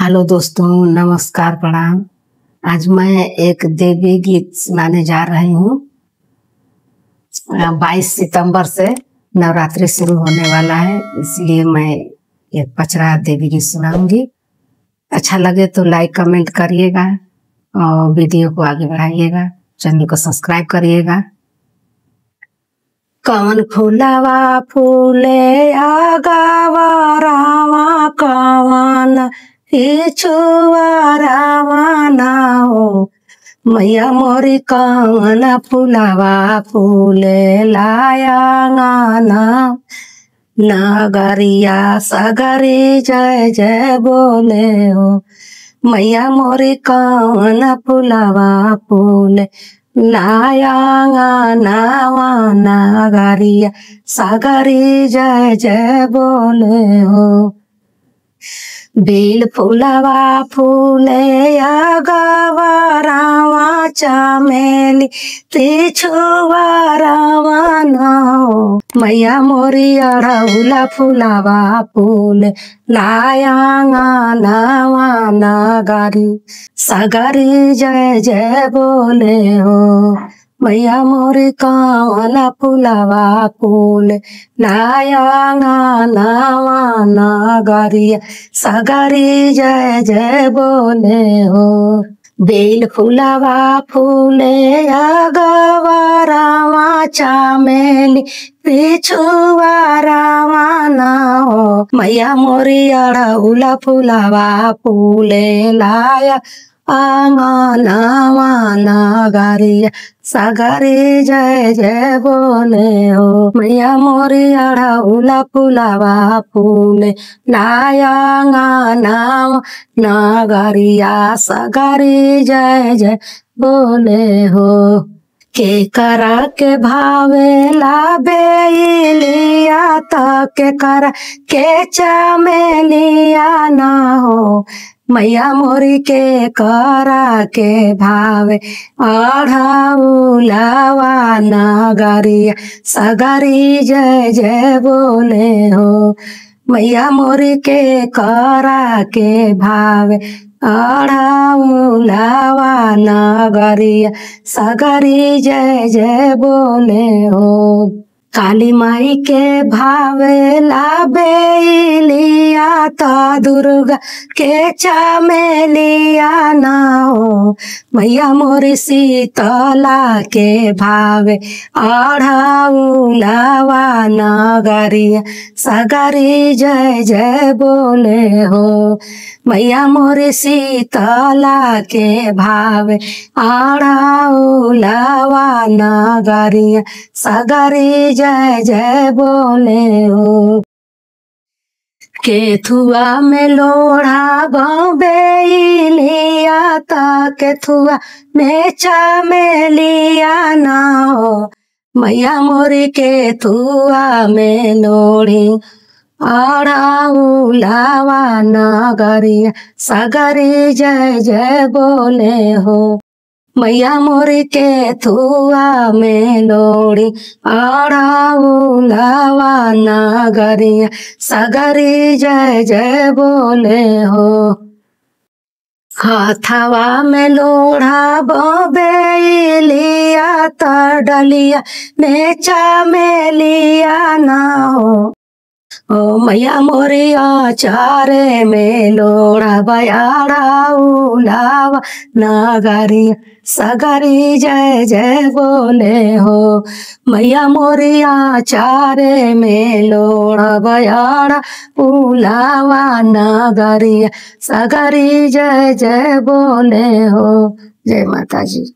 Hello दोस्तों, नमस्कार, प्रणाम। आज मैं एक देवी गीत सुनाने जा रही हूँ। 22 सितंबर से नवरात्रि शुरू होने वाला है, इसलिए मैं एक पचरा देवी गीत सुनाऊंगी। अच्छा लगे तो लाइक कमेंट करिएगा और वीडियो को आगे बढ़ाइएगा, चैनल को सब्सक्राइब करिएगा। कौन फूलवा फूले आगावा रावा कौन छुआ रावाना हो, मैया मोरी कौन फूलवा फूले लाया गाना, नगरिया सगरी जय जय बोले हो, मैया मोरी कौन फूलवा फूले लाया गाना, नगरिया सगरी जय जय बोले हो। बेल फूलवा फूले आगवा रावा चमेली तिछुआ रावाना हो, मैया मोरी अड़हुला फूलवा फूले लाया गाना, नगरी सगरी जय जय बोले हो, मैया मोरी कौन फूलवा फूले लाया गाना, नगरिया सगरी जय जय बोले हो। बेल फूलवा फूले आगवा रावा चमेली पिछुआ रावाना हो, मैया मोरी अड़हुला फूलवा फूले लाया गाना, नगरिया सगरी जय जय बोले हो, मैया मोरी अड़हुला फूलवा फूले लाया गाना, नगरिया सगरी जय जय बोले हो। के करा के भावे ला बेलिया तो के करा के चमेलिया ना हो, मैया मोरी के करा के भावे अड़हुलवा, नगरिया सगरी जय जय बोले हो, मैया मोरी के करा के भावे अड़हुलवा, नगरिया सगरी जय जय बोले हो। काली माई के भावे ला बेलिया तो दुर्गा के चमेलिया ना हो, मैया मोरी शीतला के भावे अड़हुलवा, नगरिया सगरी जय जय बोले हो, मैया मोरी शीतला के भावे अड़हुलवा, नगरिया सगरी जय जय बोले हो। केथुआ में लोढ़ा बेलिया ता केथुआ में चमेलिया ना हो, मैया मोरी केथुआ में लोढ़ी अड़हुलवा, नगरिया सगरी जय जय बोले हो, मैया मोरी केथुआ में लोढ़ी अड़हुलवा, नगरिया सगरी जय जय बोले हो। हाथवा में लोढ़ा बेलिया तो डलिया में चमेलिया ना हो, ओ मैया मोरी आचारे में लोढ़ा अड़हुलवा, नगरिया सगरी जय जय बोले हो, मैया मोरी आचारे में लोढ़ा अड़हुलवा, नगरिया सगरी जय जय बोले हो। जय माता जी।